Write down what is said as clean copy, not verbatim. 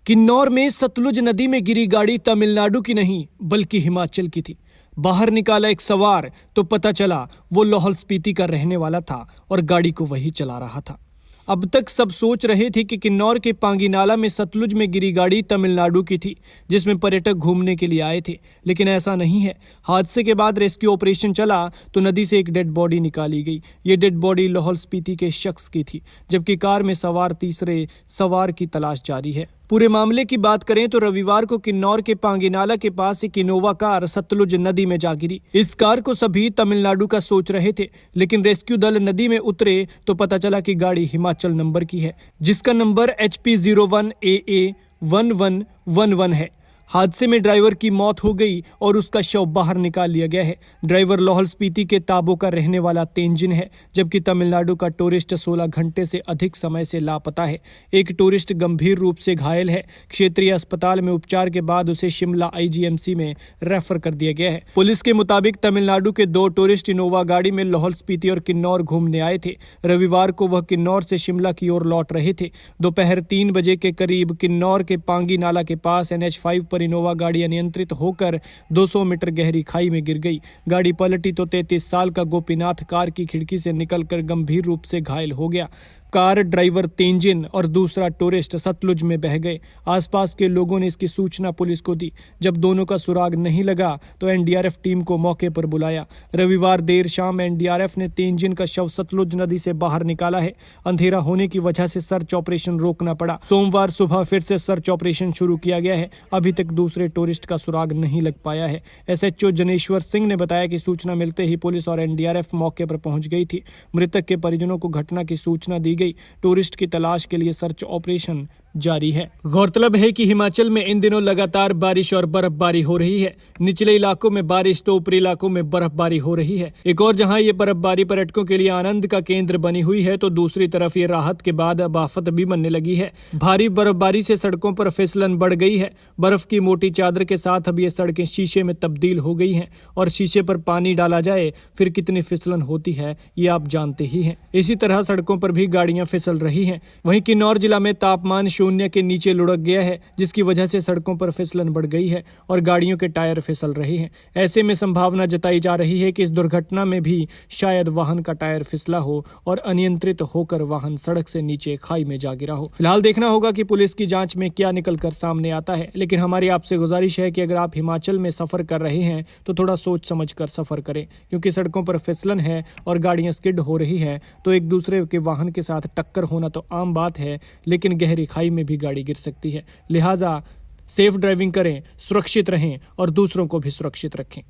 किन्नौर में सतलुज नदी में गिरी गाड़ी तमिलनाडु की नहीं बल्कि हिमाचल की थी। बाहर निकाला एक सवार तो पता चला वो लाहौल स्पीति का रहने वाला था और गाड़ी को वही चला रहा था। अब तक सब सोच रहे थे कि किन्नौर के पांगी नाला में सतलुज में गिरी गाड़ी तमिलनाडु की थी, जिसमें पर्यटक घूमने के लिए आए थे, लेकिन ऐसा नहीं है। हादसे के बाद रेस्क्यू ऑपरेशन चला तो नदी से एक डेड बॉडी निकाली गई। ये डेड बॉडी लाहौल स्पीति के शख्स की थी, जबकि कार में सवार तीसरे सवार की तलाश जारी है। पूरे मामले की बात करें तो रविवार को किन्नौर के पांगी नाला के पास एक इनोवा कार सतलुज नदी में जा गिरी। इस कार को सभी तमिलनाडु का सोच रहे थे, लेकिन रेस्क्यू दल नदी में उतरे तो पता चला कि गाड़ी हिमाचल नंबर की है, जिसका नंबर HP01AA 1111 है। हादसे में ड्राइवर की मौत हो गई और उसका शव बाहर निकाल लिया गया है। ड्राइवर लाहौल स्पीति के ताबो का रहने वाला तेंजिन है, जबकि तमिलनाडु का टूरिस्ट 16 घंटे से अधिक समय से लापता है। एक टूरिस्ट गंभीर रूप से घायल है। क्षेत्रीय अस्पताल में उपचार के बाद उसे शिमला IGMC में रेफर कर दिया गया है। पुलिस के मुताबिक तमिलनाडु के 2 टूरिस्ट इनोवा गाड़ी में लाहौल स्पीति और किन्नौर घूमने आए थे। रविवार को वह किन्नौर से शिमला की ओर लौट रहे थे। दोपहर 3 बजे के करीब किन्नौर के पांगी नाला के पास NH5 पर इनोवा गाड़ी अनियंत्रित होकर 200 मीटर गहरी खाई में गिर गई। गाड़ी पलटी तो 33 साल का गोपीनाथ कार की खिड़की से निकलकर गंभीर रूप से घायल हो गया। कार ड्राइवर तेंजिन और दूसरा टूरिस्ट सतलुज में बह गए। आसपास के लोगों ने इसकी सूचना पुलिस को दी। जब दोनों का सुराग नहीं लगा तो NDRF टीम को मौके पर बुलाया। रविवार देर शाम NDRF ने तेंजिन का शव सतलुज नदी से बाहर निकाला है। अंधेरा होने की वजह से सर्च ऑपरेशन रोकना पड़ा। सोमवार सुबह फिर से सर्च ऑपरेशन शुरू किया गया है। अभी तक दूसरे टूरिस्ट का सुराग नहीं लग पाया है। SHO जनेश्वर सिंह ने बताया कि सूचना मिलते ही पुलिस और NDRF मौके पर पहुंच गई थी। मृतक के परिजनों को घटना की सूचना दी गई। टूरिस्ट की तलाश के लिए सर्च ऑपरेशन जारी है। गौरतलब है कि हिमाचल में इन दिनों लगातार बारिश और बर्फबारी हो रही है। निचले इलाकों में बारिश तो ऊपरी इलाकों में बर्फबारी हो रही है। एक और जहां ये बर्फबारी पर्यटकों के लिए आनंद का केंद्र बनी हुई है, तो दूसरी तरफ ये राहत के बाद अब आफत भी बनने लगी है। भारी बर्फबारी से सड़कों पर फिसलन बढ़ गई है। बर्फ की मोटी चादर के साथ अब ये सड़कें शीशे में तब्दील हो गई हैं और शीशे पर पानी डाला जाए फिर कितनी फिसलन होती है ये आप जानते ही हैं। इसी तरह सड़कों पर भी गाड़ियां फिसल रही हैं। वहीं किन्नौर जिला में तापमान शून्य के नीचे लुढ़क गया है, जिसकी वजह से सड़कों पर फिसलन बढ़ गई है और गाड़ियों के टायर फिसल रहे हैं। ऐसे में संभावना जताई जा रही है कि इस दुर्घटना में भी शायद वाहन का टायर फिसला हो और अनियंत्रित होकर वाहन सड़क से नीचे खाई में जा गिरा हो। फिलहाल देखना होगा कि पुलिस की जांच में क्या निकलकर सामने आता है, लेकिन हमारी आपसे गुजारिश है कि अगर आप हिमाचल में सफर कर रहे हैं तो थोड़ा सोच समझ कर सफर करें, क्योंकि सड़कों पर फिसलन है और गाड़ियां स्किड हो रही है तो एक दूसरे के वाहन के साथ टक्कर होना तो आम बात है, लेकिन गहरी खाई में भी गाड़ी गिर सकती है। लिहाजा सेफ ड्राइविंग करें, सुरक्षित रहें और दूसरों को भी सुरक्षित रखें।